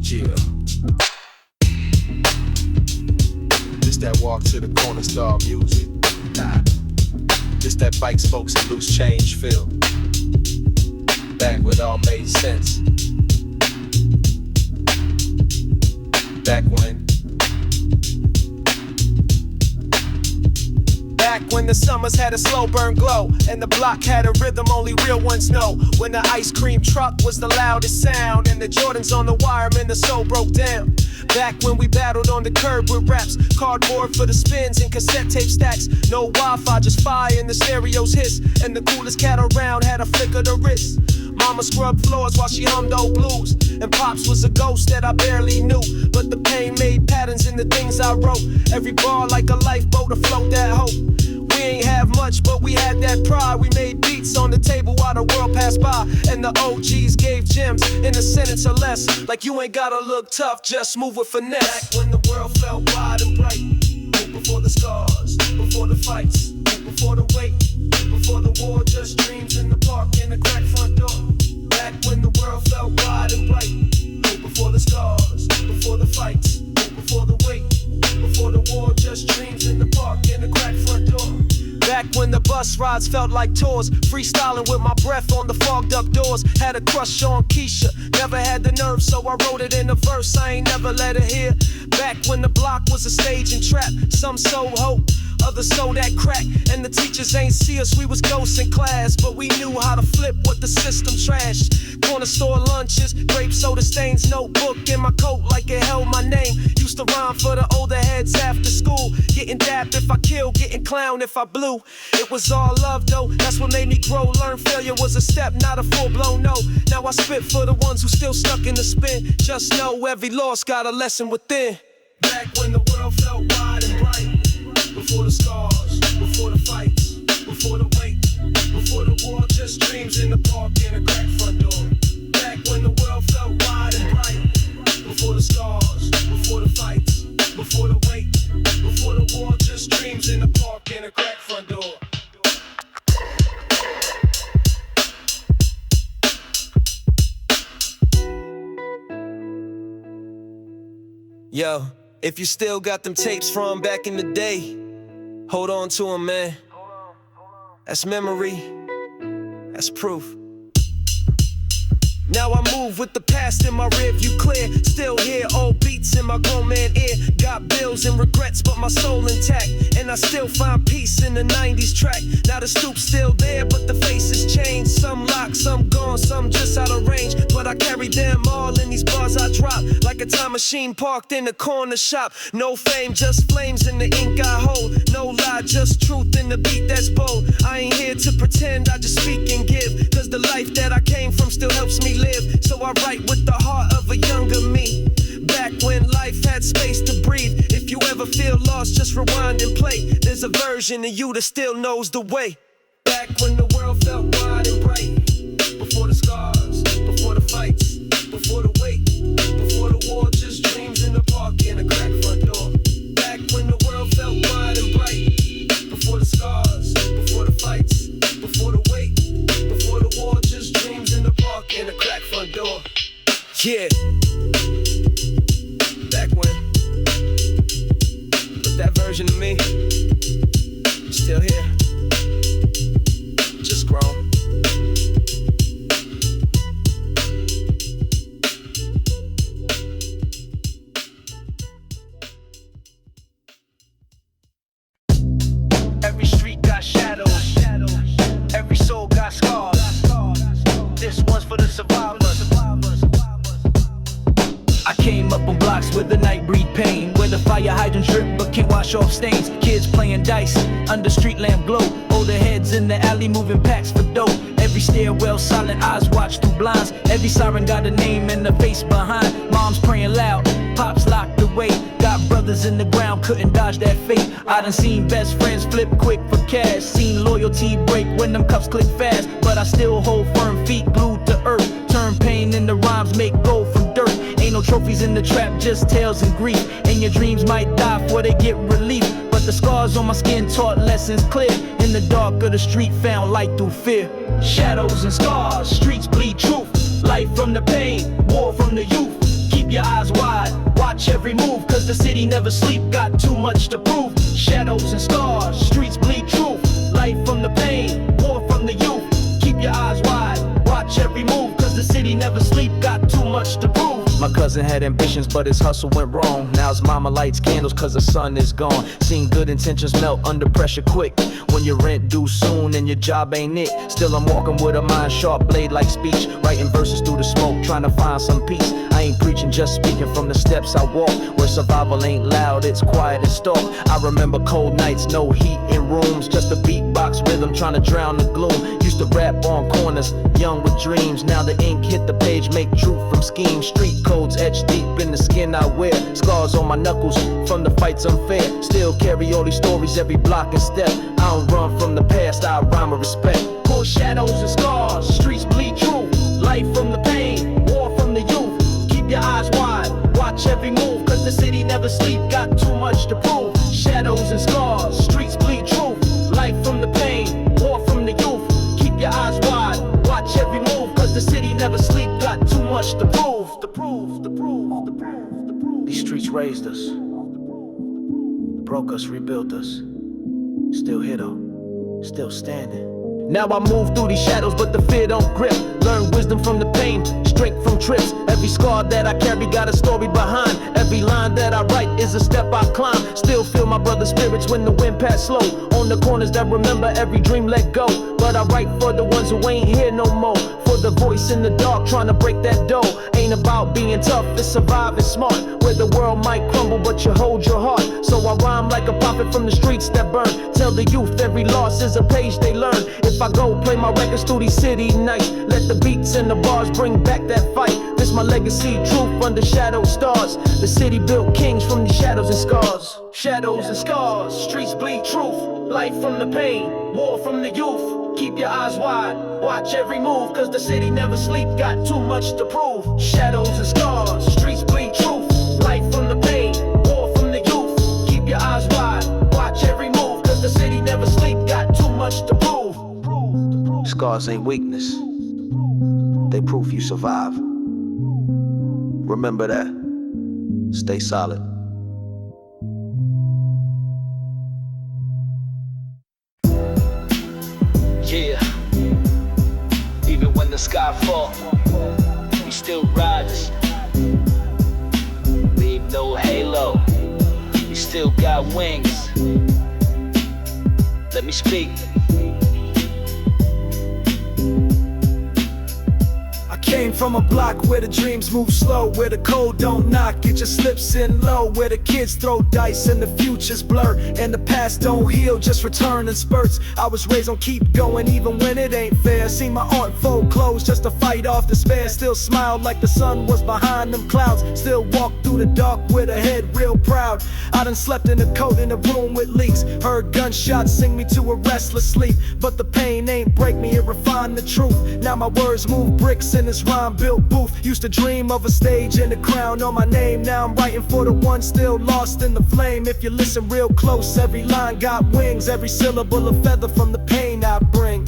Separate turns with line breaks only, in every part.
Yeah. This that walk to the corner store music. Nah. This that bike spokes and loose change feel. Back when it all made sense. Back when.
Back when the summers had a slow burn glow and the block had a rhythm only real ones know. When the ice cream truck was the loudest sound and the Jordans on the wire meant the soul broke down. Back when we battled on the curb with raps, cardboard for the spins and cassette tape stacks. No Wi-Fi, just fire and the stereos hiss, and the coolest cat around had a flick of the wrist. Mama scrubbed floors while she hummed old blues, and Pops was a ghost that I barely knew. But the pain made patterns in the things I wrote. Every bar like a lifeboat afloat that hope. We ain't have much, but we had that pride. We made beats on the table while the world passed by, and the OGs gave gems in a sentence or less. Like you ain't gotta look tough, just move with finesse. Back when the world felt wide and bright, before the scars, before the fights, before the wait, before the war, just dreams in the park and the cracked front door. Back when the world felt wide and bright, before the scars, before the fights, before the wait, before the war, just dreams in the park and the cracked front door. Back when the bus rides felt like tours, freestyling with my breath on the fogged up doors. Had a crush on Keisha, never had the nerve, so I wrote it in a verse, I ain't never let her hear. Back when the block was a stage and trap, some sold hope, others sold that crack, and the teachers ain't see us, we was ghosts in class, but we knew how to flip what the system trashed. Corner store lunches, grape soda stains, notebook in my coat like it held my name. Used to rhyme for the older heads after school, getting dapped if I killed, getting clown if I blew. It was all love though, that's what made me grow. Learn failure was a step, not a full-blown no. Now I spit for the ones who still stuck in the spin. Just know every loss got a lesson within. Back when the world felt wide and bright, before the scars, before the fights, before the wait, before the war, just dreams in the park and a cracked front door. Back when the world felt wide and bright, before the scars, before the fights, before the wait, before the war, just dreams in the park and a cracked front door. Yo, if you still got them tapes from back in the day, hold on to them, man. That's memory, that's proof. Now I move with the past in my rearview clear. Still hear old beats in my grown man ear. Got bills and regrets, but my soul intact. And I still find peace in the 90s track. Now the stoop's still there, but the faces changed. Some locked, some gone, some just out of range. But I carry them all in these bars I drop. Like a time machine parked in the corner shop. No fame, just flames in the ink I hold. No lie, just truth in the beat that's bold. I ain't here to pretend, I just speak and give. Cause the life that I came from still helps me live, so I write with the heart of a younger me. Back when life had space to breathe. If you ever feel lost, just rewind and play. There's a version of you that still knows the way. Back when the world felt wide and bright, before the scars, before the fights, before the wait, before the war, just dreams in the park and a cracked front door. Back when the world felt wide and bright, before the scars, before the fights, before the wait, before the war, just dreams in the park and a cracked front door. Yeah. Back when. But that version of me, still here. Just grown. Every street got shadows. Every soul got scars. This one's for the survivors. I came up on blocks where the night breed pain, where the fire hydrants drip but can't wash off stains. Kids playing dice under street lamp glow. Older heads in the alley moving packs for dough. Every stairwell silent, eyes watch through blinds. Every siren got a name and a face behind. Moms praying loud, pops locked away. Got brothers in the ground, couldn't dodge that fate. I done seen best friends flip quick for cash. Seen loyalty break when them cuffs click fast. But I still hold firm, feet glued to earth. Turn pain into rhymes, make gold from dirt. Ain't no trophies in the trap, just tales and grief. And your dreams might die before they get relief. But the scars on my skin taught lessons clear. In the dark of the street found light through fear. Shadows and scars, streets bleed truth. Life from the pain, war from the youth. keep your eyes wide, watch every move, cause the city never sleep, got too much to prove. Shadows and scars, streets bleed truth, life from the pain, war from the youth. Keep your eyes wide, watch every move, cause the city never sleep, got too much to prove. My cousin had ambitions, but his hustle went wrong. Now his mama lights candles cause the sun is gone. Seen good intentions melt under pressure quick, when your rent due soon and your job ain't it. Still I'm walking with a mind sharp, blade like speech, writing verses through the smoke, trying to find some peace. I ain't preaching, just speaking from the steps I walk, where survival ain't loud, it's quiet and stark. I remember cold nights, no heat in rooms, just a beatbox rhythm trying to drown the gloom. Used to rap on corners, young with dreams. Now the ink hit the page, make truth from schemes. Street codes etched deep in the skin I wear, scars on my knuckles from the fights unfair. Still carry all these stories every block and step. I don't run from the past, I rhyme with respect. Pull shadows and scars, streets bleed true, life from the pain, war from the youth. Keep your eyes wide, watch every move, cause the city never sleep, got too much to prove. Shadows and scars, streets bleed truth, life from the pain, war from the youth. Keep your eyes wide, watch every move, cause the city never sleep, got too much to prove. These streets raised us, broke us, rebuilt us. Still here though, still standing. Now I move through these shadows, but the fear don't grip. Learn wisdom from the pain, strength from trips. Every scar that I carry got a story behind. Every line that I write is a step I climb. Still feel my brother's spirits when the wind pass slow. On the corners that remember every dream let go. But I write for the ones who ain't here no more. For the voice in the dark trying to break that door. Ain't about being tough, it's surviving smart. Where the world might crumble but you hold your heart. So I rhyme like a prophet from the streets that burn. Tell the youth every loss is a page they learn. If I go play my records through these city nights, let the beats and the bars bring back that fight. This my legacy, truth under shadow stars. The city built kings from the shadows and scars. Shadows and scars, streets bleed truth, life from the pain, war from the youth. Keep your eyes wide, watch every move, cause the city never sleep, got too much to prove. Shadows and scars, streets bleed truth, life from the pain, war from the youth. Keep your eyes wide, watch every move, cause the city never sleep, got too much to prove. Scars ain't weakness, they proof you survive. Remember that, stay solid. Yeah, even when the sky fall, we still rise. Leave no halo, we still got wings. Let me speak. Came from a block where the dreams move slow, where the code don't knock, get your slips in low, where the kids throw dice and the futures blur, and the past don't heal, just return in spurts. I was raised on keep going even when it ain't fair. Seen my art fold close just to fight off despair. Still smiled like the sun was behind them clouds. Still walk through the dark with a head real proud. I done slept in a coat in a room with leaks. Heard gunshots sing me to a restless sleep. But the pain ain't break me, it refined the truth. Now my words move bricks in this rhyme built booth. Used to dream of a stage and a crown on my name. Now I'm writing for the one still lost in the flame. If you listen real close, every line got wings. Every syllable a feather from the pain I bring.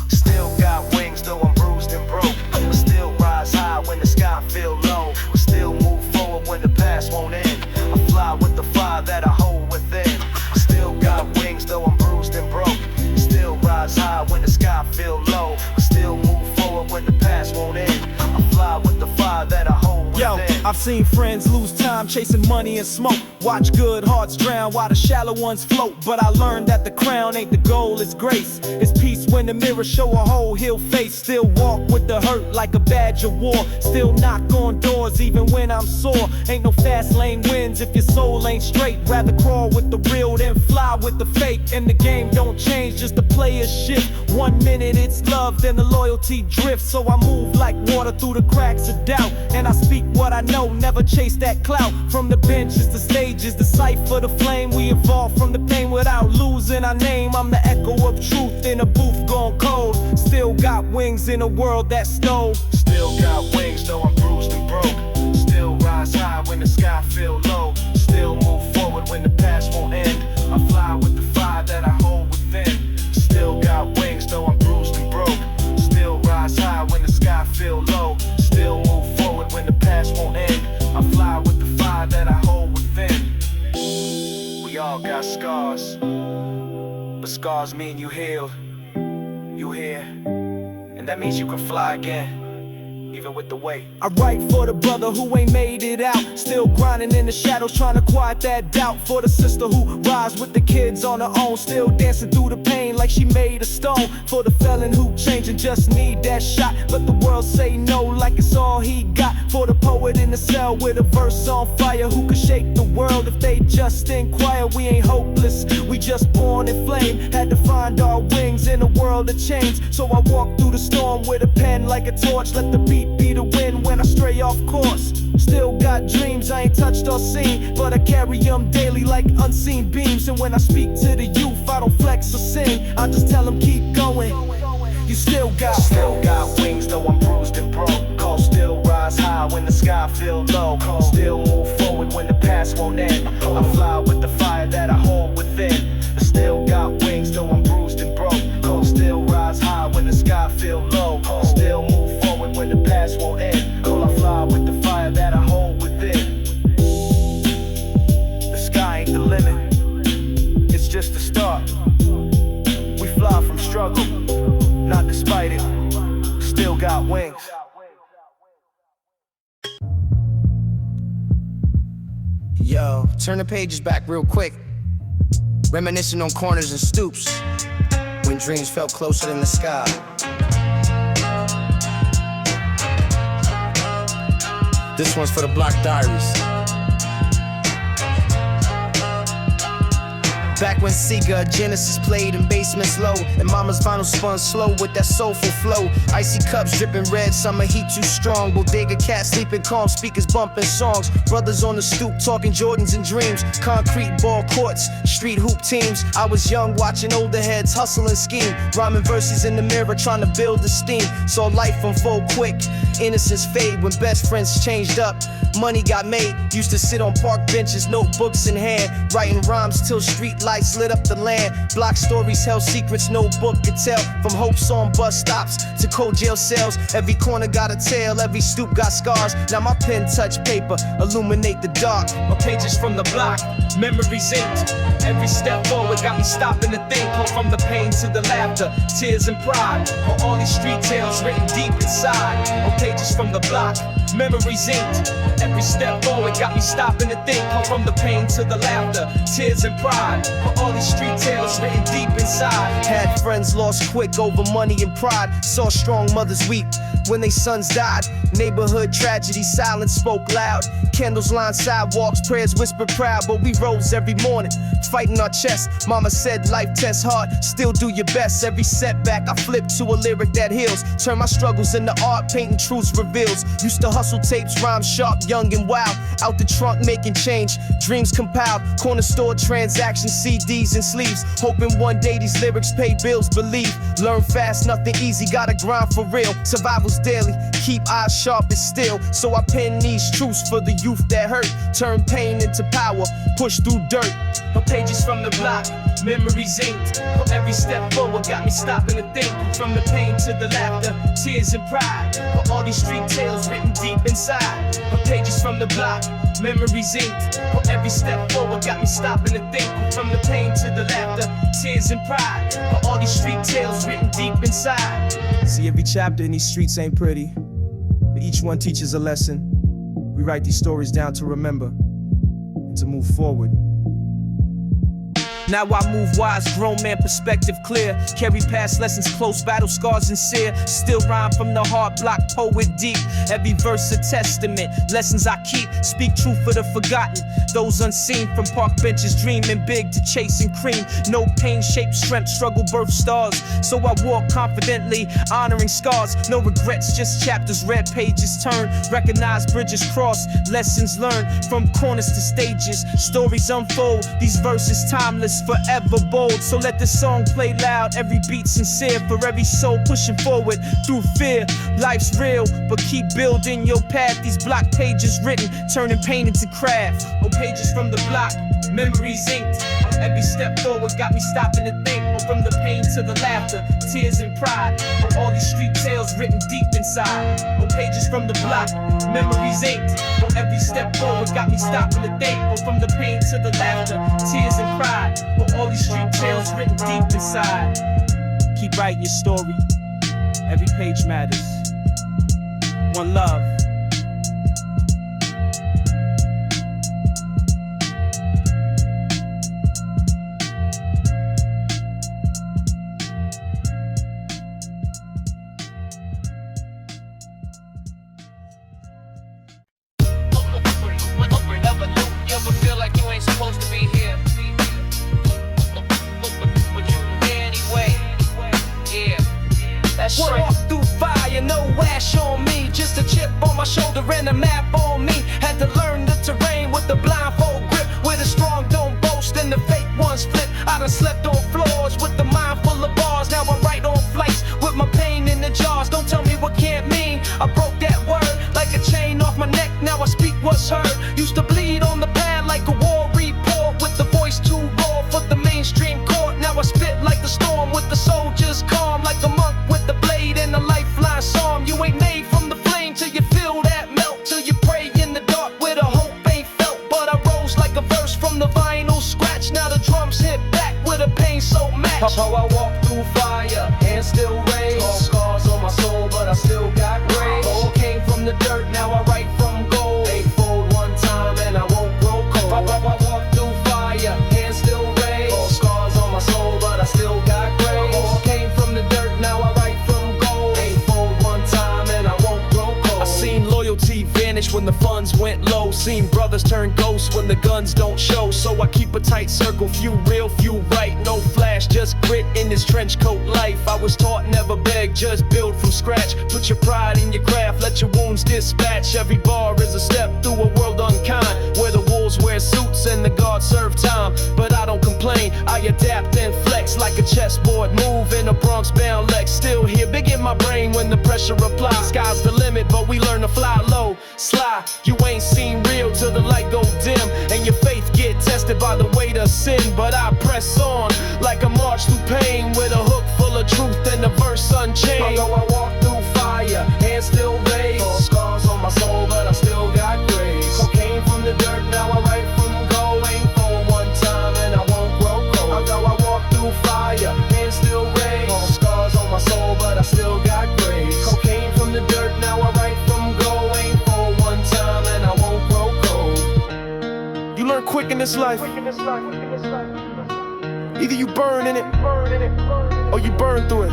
Still got wings though I'm bruised and broke. I still rise high when the sky feel low. I still move forward when the past won't end. I fly with the fire that I hold within. I still got wings though I'm bruised and broke. Still rise high when the sky feel low. I still move forward when the past won't end. I fly with the fire that I hold within. Yo, I've seen friends lose time chasing money and smoke. Watch good hearts drown while the shallow ones float. But I learned that the crown ain't the goal, it's grace. It's peace when the mirror show a whole healed face. Still walk with the hurt like a badge of war. Still knock on doors even when I'm sore. Ain't no fast lane wins if your soul ain't straight. Rather crawl with the real than fly with the fake. And the game don't change, just the players shift. 1 minute it's love, then the loyalty drifts. So I move like water through the cracks of doubt. And I speak what I know, never chase that clout. From the benches to stages, the cipher, the flame. We evolve from the pain without losing our name. I'm the echo of truth in a booth gone cold. Still got wings in a world that stole. Still got wings though I'm bruised and broke. Still rise high when the sky feel low. Still move forward when the past won't end. I fly with the fire that I hold within. Still got wings though I'm bruised and broke. Still rise high when the sky feel low. Still move forward when the past won't end. all got scars, but scars mean you healed. You here, and that means you can fly again, even with the weight. I write for the brother who ain't made it out, still grinding in the shadows, trying to quiet that doubt. For the sister who rides with the kids on her own, still dancing through the pain like she made a stone. For the felon who changed and just need that shot, but the world say no like it's all he got. For the poet in the cell with a verse on fire, who could shake the world if they just inquire. We ain't hopeless, we just born in flame, had to find our wings in a world of change. So I walk through the storm with a pen like a torch, let the beat be the wind when I stray off course. Still got dreams I ain't touched or seen, but I carry them daily like unseen beams. And when I speak to the youth, I don't flex or sing, I just tell them keep going. You still got wings, though I'm bruised and broke. Call still rise high when the sky feel low. Call still move forward when the past won't end. I fly with the fire that I hold within. I still got wings, though I'm bruised and broke. Call still rise high when the sky feel low. Call still move forward when the past won't end. Call I fly with the fire that I hold within. The sky ain't the limit, it's just the start. We fly from struggle, not despite it, still got wings.
Yo, turn the pages back real quick. Reminiscing on corners and stoops, when dreams felt closer than the sky. This one's for the Block Diaries. Back when Sega Genesis played in basements low, and mama's vinyl spun slow with that soulful flow. Icy cups dripping red, summer heat too strong. Bodega cat sleeping calm, speakers bumping songs. Brothers on the stoop talking Jordans and dreams. Concrete ball courts, street hoop teams. I was young watching older heads hustle and scheme. Rhyming verses in the mirror trying to build esteem. Saw life unfold quick, innocence fade when best friends changed up. Money got made, used to sit on park benches, notebooks in hand, writing rhymes till street lights lit up the land. Block stories held secrets no book could tell. From hopes on bus stops to cold jail cells, every corner got a tale, every stoop got scars. Now my pen touch paper, illuminate the dark.
My pages from the block, memories inked. Every step forward got me stopping to think. Go from the pain to the laughter, tears and pride. For all these street tales written deep inside. My pages from the block, memories inked. Every step forward got me stopping to think. Go from the pain to the laughter, tears and pride. For all these street tales written deep inside.
Had friends lost quick over money and pride. Saw strong mothers weep when their sons died. Neighborhood tragedy, silence spoke loud. Candles line sidewalks, prayers whispered proud. But we rose every morning, fighting our chest. Mama said life tests hard, still do your best. Every setback I flip to a lyric that heals. Turn my struggles into art, painting truths reveals. Used to hustle tapes, rhyme sharp, young and wild. Out the trunk making change, dreams compiled. Corner store transactions, CDs and sleeves. Hoping one day these lyrics pay bills, believe. Learn fast, nothing easy, gotta grind for real. Survival's daily, keep eyes sharp and still. So I pen these truths for the youth that hurt. Turn pain into power, push through dirt.
No pages from the block, memories inked. Every step forward got me stopping to think. From the pain to the laughter, tears and pride. For all these street tales written deep inside. No pages from the block, memories inked. Every step forward got me stopping to think. From the pain to the laughter, tears and pride. For all these street tales written deep inside.
See, every chapter in these streets ain't pretty, but each one teaches a lesson. We write these stories down to remember and to move forward.
Now I move wise, grown man perspective clear. Carry past lessons close, battle scars sincere. Still rhyme from the heart, block poet deep. Every verse a testament, lessons I keep. Speak truth for the forgotten, those unseen. From park benches dreaming big to chasing cream. No pain shaped strength, struggle birth stars. So I walk confidently, honoring scars. No regrets, just chapters, red pages turn. Recognize bridges crossed, lessons learned. From corners to stages, stories unfold. These verses timeless, forever bold. So let the song play loud, every beat sincere. For every soul pushing forward through fear. Life's real, but keep building your path. These block pages written, turning pain into craft.
No pages from the block, memories inked. Every step forward got me stopping to think. From the pain to the laughter, tears and pride. All these street tales written deep inside. No pages from the block, memories inked. Every step forward got me stopping to think. But from the pain to the laughter, tears and pride, with all these street tales written deep inside. Keep writing your story, every page matters. One love.
Walk through fire, no ash on me, just a chip on my shoulder and a map on me. Had to learn the terrain with the blindfold grip, where the strong don't boast and the fake ones flip. I done slept on floors with the mind full of bars. Now I write on flights with my pain in the jars. Don't tell me what can't mean. I broke that word like a chain off my neck. Now I speak what's heard. Used to bleed on the pad like a war report, with the voice too raw for the mainstream court. Now I spit like the storm with the soldiers calm, like a monk with the blade and a lifeline psalm. You ain't made from the flame till you feel that melt, till you pray in the dark where the hope ain't felt. But I rose like a verse from the vinyl scratch. Now the drums hit back with a pain so matched. How I walk through fire and still raise. All scars on my soul, but I still got grace. All came from the dirt, now I write from gold. Eightfold one time and I won't grow cold. I walk through fire and still raise. All scars on my soul, but I still got grace. All came from the dirt, now I write from gold. Eightfold one time and I won't grow cold. I seen loyalty vanish when the funds went low. Seen brothers turn ghosts when the guns don't show. So I keep a tight circle, few real, few right. No flash, just grit in this trench coat life. I was taught never beg, just build from scratch. Put your pride in your craft, let your wounds dispatch. Every bar is a step through a world unkind, where the wolves wear suits and the guards serve time. But I don't complain, I adapt and flex like a chessboard move in a Bronx bound Lex. Still here, big in my brain when the pressure applies. Sky's the limit, but we learn to fly low, sly. You ain't seen real till the light go dim, and your faith get tested by the weight of sin. But I press on like a march through pain, with a hook full of truth and a verse unchained. Although I walk through fire and still raise. All scars on my soul, but I still got grace. Cocaine from the dirt, now I write from gold. Ain't for one time and I won't grow cold. Although I walk through fire and still raise. All scars on my soul, but I still got grace. Cocaine from the dirt, now I write from gold. Ain't for one time and I won't grow cold. You learn quick in this life. Either you burn in it, or you burn through it.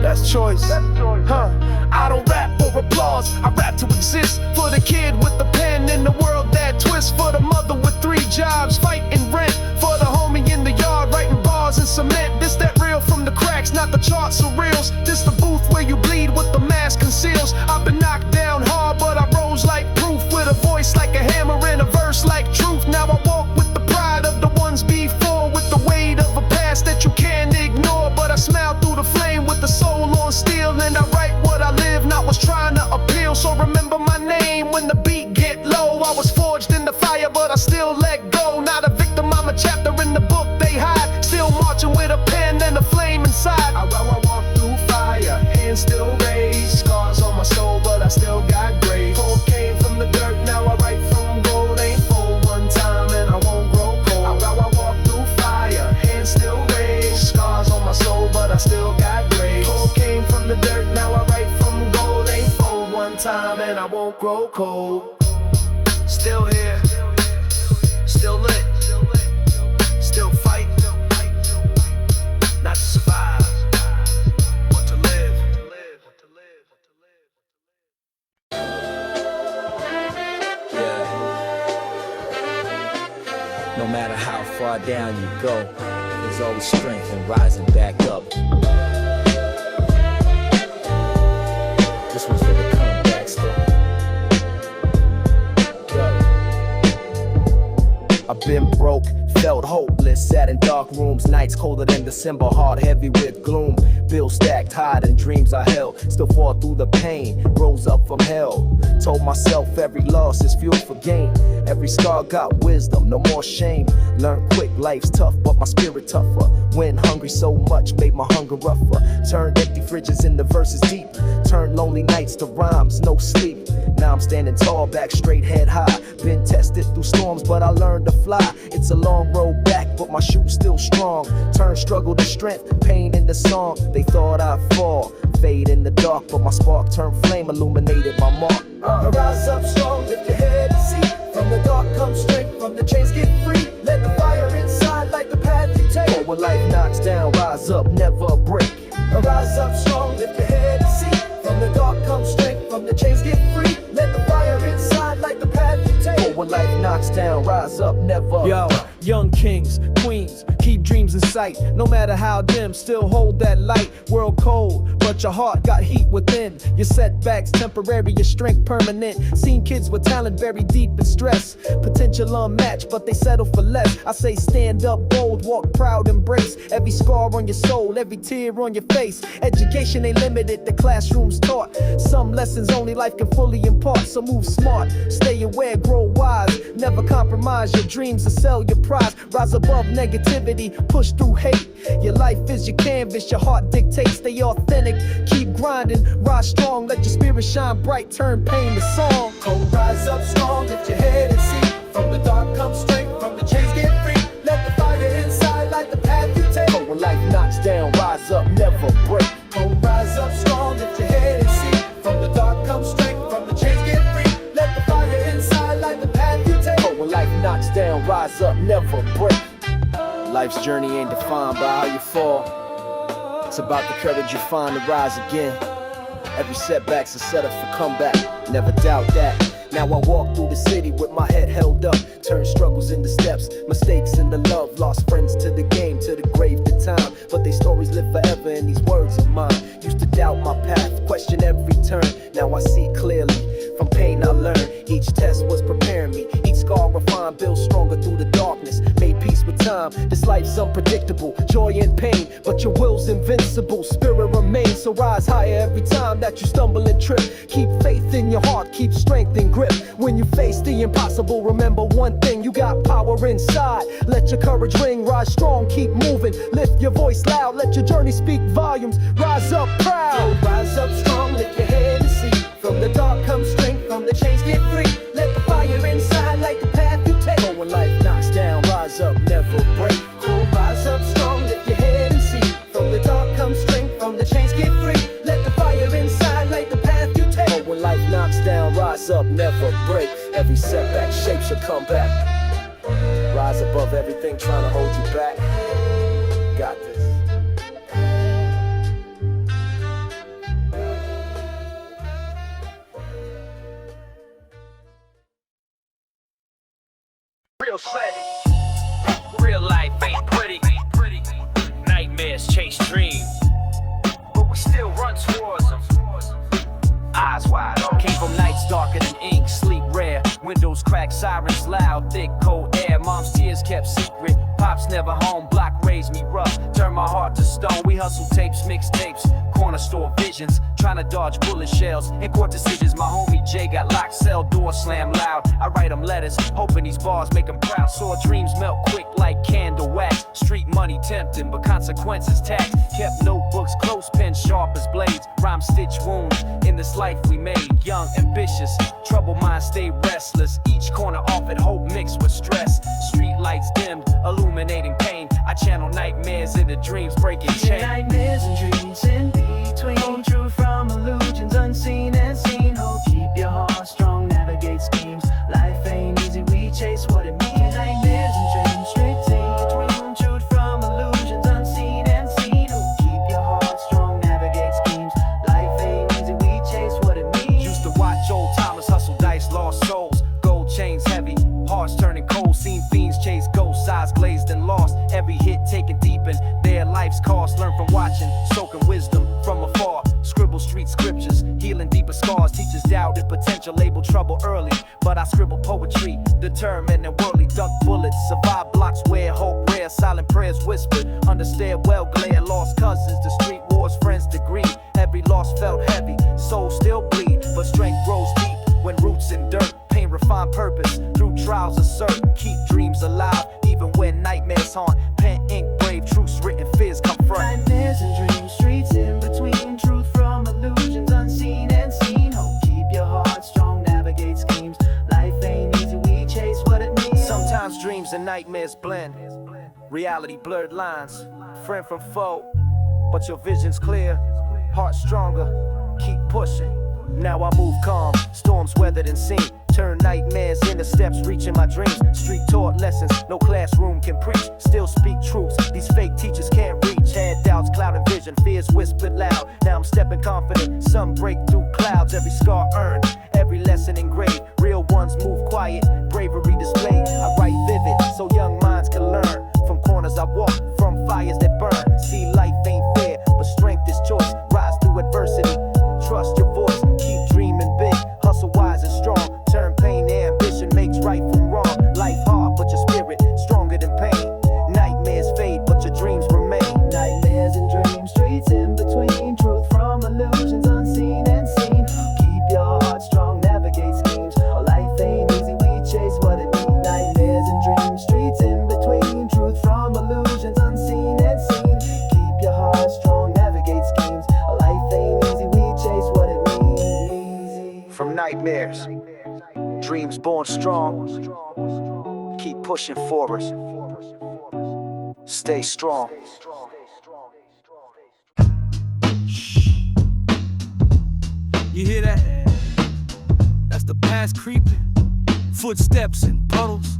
That's choice. Huh? I don't rap for applause, I rap to exist. For the kid with the pen in the world that twists. For the mother with 3 jobs, fighting rent. For the homie in the yard, writing bars in cement. This that real from the cracks, not the charts or reels. This the booth where you bleed with the mask conceals. I've been knocked down hard, but I rose like proof. With a voice like a hammer and a verse like truth. Now I walk with the pride of the ones before, with the weight of a past that you can't ignore. But I smile through the flame with the soul on steel, and I write what I live, not what's trying to appeal. So remember my name when the beat get low. I was forged in the fire, but I still let go. Not a victim, I'm a chapter in the book they hide. Still marching with a pen and a flame inside. I walk through fire and still raise. Scars on my soul, but I still got grace. Cocaine from the dirt, now I write from gold. Ain't for one time and I won't grow cold. I walk through fire and still raise. Scars on my soul, but I still got grace. Cocaine from the dirt, now I write from gold. Ain't for one time and I won't grow cold. Still here, still lit, still fight, not to survive, but to live.
Yeah. No matter how far down you go, there's always strength in rising back up. This one's for the comeback story. I've been broke,
felt hopeless. Sat in dark rooms, nights colder than December, heart heavy with gloom. Bills stacked higher than dreams I held. Still fought through the pain, rose up from hell. Told myself every loss is fuel for gain. Every scar got wisdom, no more shame. Learned quick, life's tough, but my spirit tougher. Went hungry so much, made my hunger rougher. Turned empty fridges into verses deep. Turned lonely nights to rhymes, no sleep. Now I'm standing tall, back straight, head high. Been tested through storms, but I learned to fly. It's a long road back, but my shoe's still strong. Turned struggle to strength, pain in the song. They thought I'd fall, fade in the dark, but my spark turned flame, illuminated my mark. Rise up strong, lift your head and see. From the dark comes strength, from the chains get free. Let the fire inside light the path you take. But when life knocks down, rise up, never break. Rise up strong, lift your head and see. From the dark comes strength, from the chains get free. Let the fire inside light the path you take. But when life knocks down, rise up, never.
Yo, young kings, queens, keep dreams in sight. No matter how dim, still hold that light. World cold, but your heart got heat within. Your setbacks temporary, your strength permanent. Seen kids with talent buried deep in stress. Potential unmatched, but they settle for less. I say stand up bold, walk proud, embrace. Every scar on your soul, every tear on your face. Education ain't limited, the classroom's taught. Some lessons only life can fully impart. So move smart, stay aware, grow wise. Never compromise your dreams or sell your prize. Rise above negativity, push through hate. Your life is your canvas, your heart dictates. Stay authentic, keep grinding, rise strong. Let your spirit shine bright, turn pain to song.
Oh, rise up strong, lift your head and see. From the dark comes strength, from the chains get free. Let the fire inside light the path you take. Oh, when life knocks down, rise up, never break. Oh, rise up strong, lift your head and see. From the dark comes strength, from the chains get free. Let the fire inside light the path you take. Oh, when life knocks down, rise up, never break. Life's journey ain't defined by how you fall. It's about the courage you find to rise again. Every setback's a setup for comeback, never doubt that. Now I walk through the city with my head held up. Turn struggles into steps, mistakes into love. Lost friends to the game, to the grave to time. But they stories live forever in these words of mine. Used to doubt my path, question every turn. Now I see clearly, from pain I learned. Each test was preparing me. Each scar refined, built stronger through the darkness. Made peace with time, this life's unpredictable. Joy and pain, but your will's invincible. Spirit remains, so rise higher every time that you stumble and trip. Keep faith in your heart, keep strength and grip. When you face the impossible, remember one thing, you got power inside. Let your courage ring, rise strong, keep moving. Lift your voice loud, let your journey speak volumes. Rise up proud. Rise up strong, lift your head and see. From the dark comes strength, from the chains get free. Let the fire inside light the path you take. Oh, when life knocks down, rise up, never break. Oh, rise up strong, lift your head and see. From the dark comes strength, from the chains get free. Let the fire inside light the path you take. Oh, when life knocks down, rise up, never break. Every setback shapes your comeback. Rise above everything trying to hold you back. Got this.
Real set. Real life ain't pretty. Nightmares chase dreams, but we still run towards them. Eyes wide open. Came from nights darker than ink, sleep rare. Windows cracked, sirens loud, thick cold air. Mom's tears kept secret. Pops never home, block raised me rough. Turned my heart to stone. We hustle tapes, mixtapes, corner store visions. Trying to dodge bullet shells. In court decisions, my homie Jay got locked, cell door slammed loud. I write him letters, hoping these bars make him proud. Saw dreams melt quick like candle wax. Street money tempting, but consequences taxed. Kept notebooks close, pen sharp as blades. Rhyme stitch wounds in this life we made. Young, ambitious, troubled minds stay restless. Each corner offered hope mixed with stress. Street lights dimmed, illuminating pain. I channel nightmares into dreams, breaking chains.
Nightmares and dreams in between. Truth from illusions, unseen and seen. Hope keep your heart strong, navigate schemes. Life ain't easy, we chase what it means. Nightmares and dreams, straight between. Truth from illusions, unseen and seen. Hope keep your heart strong, navigate schemes. Life ain't easy, we chase what it means.
Used to watch old timers hustle dice, lost souls. Gold chains heavy, hearts turning cold. Seen fiends chase ghosts, eyes glazed and lost. Every hit taken deep in their life's cost. Learn from watching, soaking wisdom from afar. Scribble street scriptures, healing deeper scars. Teachers
doubt and potential, label trouble early. But I scribble poetry, determined and worldly. Duck bullets, survive blocks where hope rare. Silent prayers whispered under stairwell glare. Lost cousins, the street wars, friends degree. Every loss felt heavy, soul still bleed. But strength grows deep when roots in dirt. Pain refine purpose through trials assert. Keep dreams alive even when nightmares haunt. Pen, ink, brave, truths written, fears confront.
Nightmares and dreams, streets in between. Truth from illusions, unseen and seen. Hope, keep your heart strong, navigate schemes. Life ain't easy, we chase what it means.
Sometimes dreams and nightmares blend. Reality blurred lines, friend from foe. But your vision's clear, heart stronger, keep pushing. Now I move calm, storms weathered and seen. Turn nightmares into steps, reaching my dreams. Street taught lessons, no classroom can preach. Still speak truths, these fake teachers can't reach. Had doubts, clouding vision, fears whispered loud. Now I'm stepping confident, some break through clouds. Every scar earned, every lesson engraved. Real ones move quiet, bravery displayed. I write vivid, so young minds can learn. From corners I walk, from fires that burn. See, life ain't fair, but strength is choice. Rise through adversity, trust your voice. Keep dreaming big, hustle wise and strong. Turn pain to ambition, makes right from wrong. Life hard, but your spirit stronger than pain. Nightmares fade, but your dreams remain.
Nightmares and dreams, streets in between. Truth from illusions, unseen and seen. Keep your heart strong, navigate schemes. Life ain't easy, we chase what it means. Nightmares and dreams, streets in between. Truth from illusions, unseen and seen. Keep your heart strong, navigate schemes. Life ain't easy, we chase what it means.
From nightmares, dreams born strong. Keep pushing forward. Stay strong.
You hear that? That's the past creeping. Footsteps in puddles.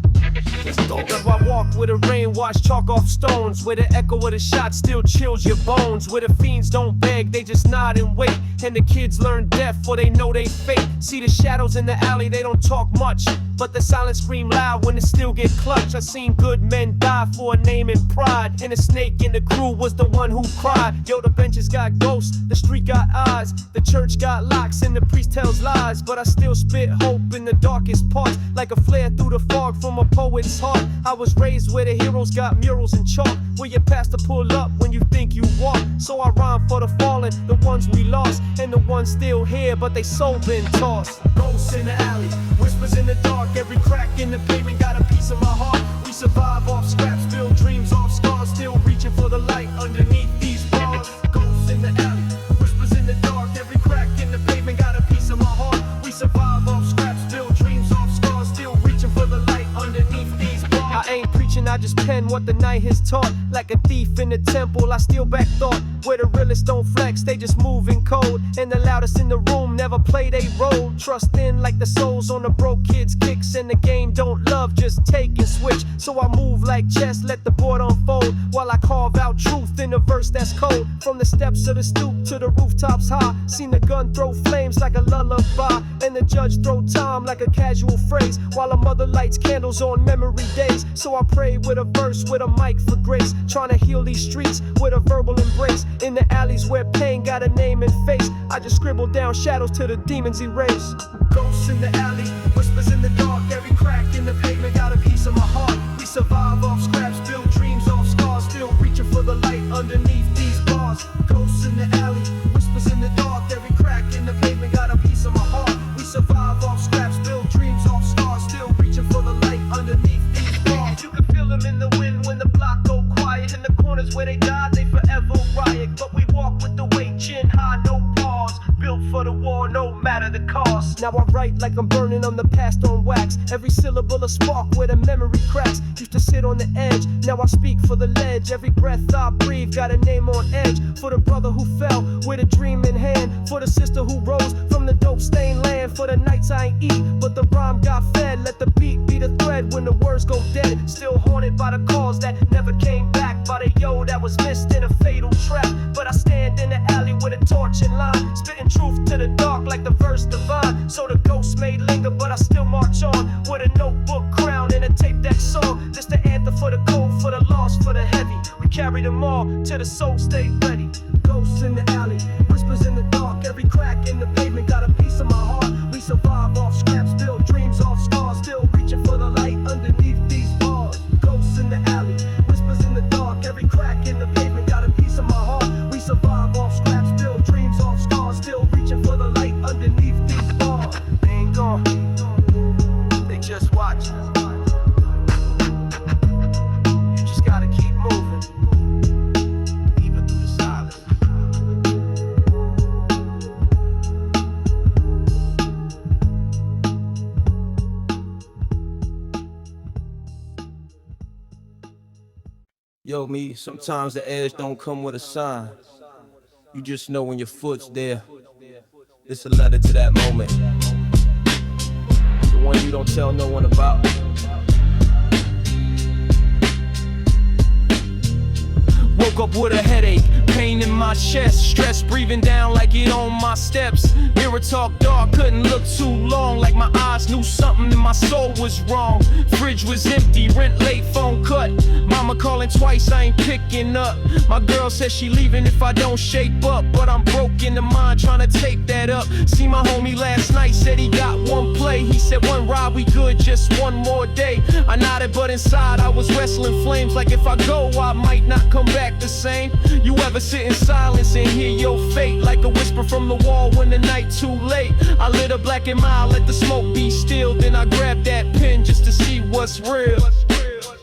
If I walk where the rain wash chalk off stones, where the echo of the shot still chills your bones, where the fiends don't beg, they just nod and wait, and the kids learn death for they know they fate. See the shadows in the alley, they don't talk much, but the silence scream loud when it still get clutched. I seen good men die for a name and pride, and the snake in the crew was the one who cried. Yo, the benches got ghosts, the street got eyes, the church got locks, and the priest tells lies, but I still spit hope in the darkest parts, like a flare through the fog from a poet's heart. I was raised where the heroes got murals and chalk, where your pastor pull up when you think you walk. So I rhyme for the fallen, the ones we lost, and the ones still here, but they soul been tossed. Ghosts in the alley, whispers in the dark, every crack in the pavement got a piece of my heart. We survive off scraps, build dreams off scars, still reaching for the light underneath these bars. Ghosts in the alley, whispers in the dark, every crack in the pavement got a piece of my heart. We survive off scraps, build dreams off scars, still reaching for the light underneath these bars. I ain't preaching, I just pen what the night has taught. Like a thief in the temple, I steal back thought. Where the realists don't flex, they just move in code. And the loudest in the room never play they role. Trust in like the souls on the broke kids' kicks. And the game don't love, just take and switch. So I move like chess, let the board unfold, while I carve out truth in a verse that's cold. From the steps of the stoop to the rooftops high, seen the gun throw flames like a lullaby, and the judge throw time like a casual phrase, while a mother lights candles on memory days. So I pray with a verse, with a mic for grace, trying to heal these streets with a verbal embrace. In the alleys where pain got a name and face, I just scribble down shadows till the demons erase. Ghosts in the alley, whispers in the dark, every crack in the pavement got a piece of my heart. We survive off scraps, build dreams off scars, still reaching for the light underneath these bars. Ghosts in the alley, whispers in the dark, every crack in the pavement got a piece of my heart. We survive off scraps, build dreams off scars, still reaching for the light underneath these bars. You can feel them in the wind when the block go quiet. In the corners where they died, they forever riot. But we walk with the weight, chin high, no pause. Built for the war, no matter the cost. Now I write like I'm burning on the past on wax. Every syllable a spark where the memory cracks. Used to sit on the edge, now I speak for the ledge. Every breath I breathe got a name on edge. For the brother who fell with a dream in hand, for the sister who rose from the dope stained land. For the nights I ain't eat, but the rhyme got fed. Let the beat be the thread when the words go dead. Still haunted by the calls that never came back, by the yo that was missed in a fatal trap. But I stand in the alley with a torch in line, spitting truth to the dark like the verse divine. So the ghosts may linger, but I still march on with a notebook, crown, and a tape deck song. This the anthem for the cold, for the lost, for the heavy. We carry them all till the soul stay ready. Ghosts in the alley, whispers in the dark, every crack in the pavement got a piece of my heart. Yo, me, sometimes the edge don't come with a sign. You just know when your foot's there. It's a letter to that moment. The one you don't tell no one about. Woke up with a headache, pain in my chest, stress breathing down like it on my steps. Mirror talk dark, couldn't look too long, like my eyes knew something and my soul was wrong. Fridge was empty, rent late, phone cut. Mama calling twice, I ain't picking up. My girl says she leaving if I don't shape up, but I'm broke in the mind trying to tape that up. See my homie last night, said he got one play. He said one ride, we good, just one more day. I nodded, but inside I was wrestling flames, like if I go, I might not come back the same. You ever sit in silence and hear your fate, like a whisper from the wall when the night too late? I lit a black and mild, let the smoke be still, then I grabbed that pen just to see what's real.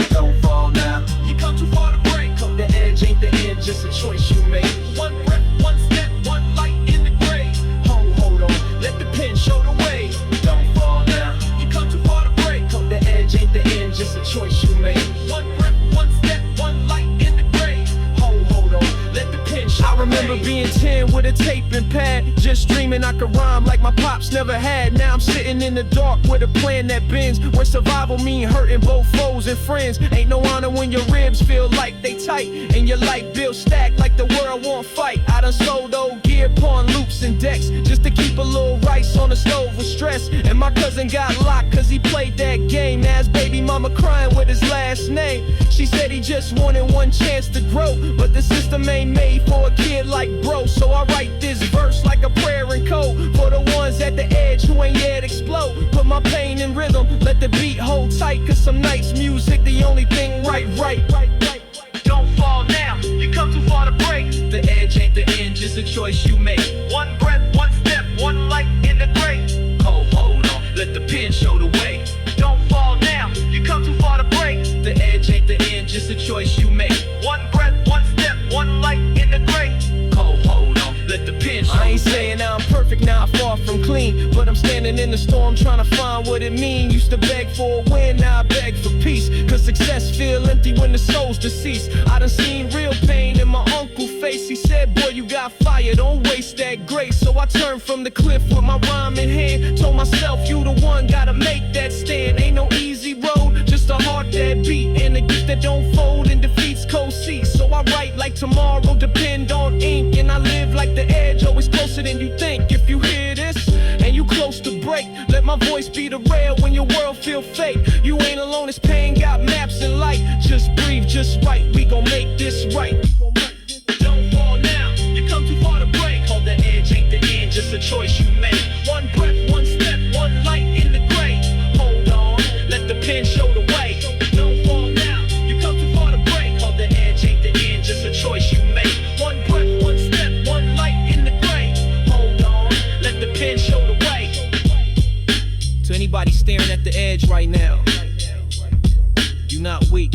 Don't fall now, you come too far to break. The edge ain't the end, just a choice you make. One breath, one step, one light in the gray. Hold on, let the pen show the way. Don't fall now, you come too far to break. The edge ain't the end, just a choice you make. One breath, one step, one light in the gray. Hold on, let the pen show. I remember being 10 with a tape and pad, just dreaming I could rhyme like my pops never had. Now I'm sitting in the dark with a plan that bends, where survival mean hurting both foes and friends. Ain't no honor when your ribs feel like they tight, and your light bill stacked like the world won't fight. I done sold old gear, pawn loops and decks, just to keep a little rice on the stove with stress. And my cousin got locked cause he played that game. Now his baby mama crying with his last name. She said he just wanted one chance to grow, but the system ain't made for a kid like bro. So I write this verse like a prayer in code for the ones at the edge who ain't yet explode. Put my pain in rhythm, let the beat hold tight, cause some nights music the only thing right. Don't fall now, you come too far to break. The edge ain't the end, just a choice you make. One breath, one step, one light in the gray. Hold on, let the pen show the way. Don't fall now, you come too far to break. The edge ain't the end, just a choice you make. One breath, one step, one light in the gray. Hold on, let the pen show. I ain't saying I'm perfect, now I'm far from clean, but I'm standing in the storm trying to find what it mean. Used to beg for a win, now I beg for peace, cause success feel empty when the soul's deceased. I done seen real pain in my uncle's face. He said, boy, you got fire, don't waste that grace. So I turned from the cliff with my rhyme in hand, told myself, you the one, gotta make that stand. Ain't no easy road, just a heart that beat, and a gift that don't fold and defeats cold seats. So I write like tomorrow, depend on ink, and I live like the edge, always closer than you think. If you hear this and you close to break, let my voice be the rail when your world feel fake. You ain't alone, this pain got maps and light. Just breathe, just right, we gon' make this right. Don't fall now, you come too far to break. Hold the edge ain't the end, just a choice you make. One breath, one step, one light in the gray. Hold on, let the pen show the way. Don't fall now, you come too far to break. Hold the edge ain't the end, just a choice you make. One breath, one step, one light in the gray. Hold on, let the pen show the way. To anybody staring at the edge right now, you're not weak,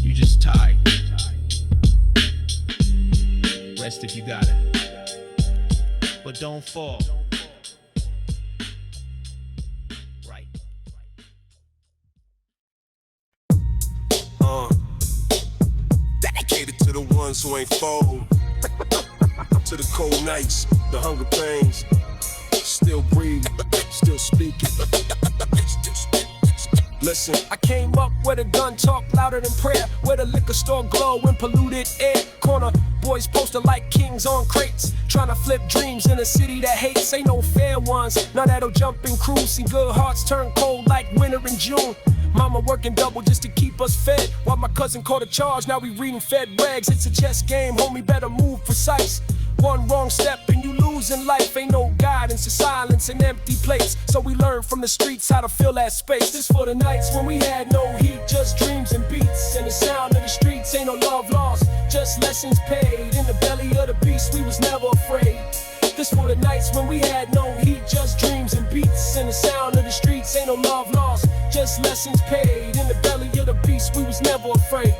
you just tired. Rest if you got it, but don't fall. Right.
Dedicated to the ones who ain't fold, to the cold nights, the hunger pains. Still breathe, still speaking. Listen,
I came up where the gun talk louder than prayer, where the liquor store glow in polluted air. Corner boys posted like kings on crates, trying to flip dreams in a city that hates. Ain't no fair ones, none that'll jump and cruise. See good hearts turn cold like winter in June. Mama working double just to keep us fed, while my cousin caught a charge, now we reading fed rags. It's a chess game, homie, better move precise. One wrong step and you lose in life. Ain't no guidance, it's silence and empty plates. So we learn from the streets how to fill that space. This for the nights when we had no heat, just dreams and beats. And the sound of the streets ain't no love lost, just lessons paid. In the belly of the beast, we was never afraid. This for the nights when we had no heat, just dreams and beats. And the sound of the streets ain't no love lost, just lessons paid. In the belly of the beast, we was never afraid.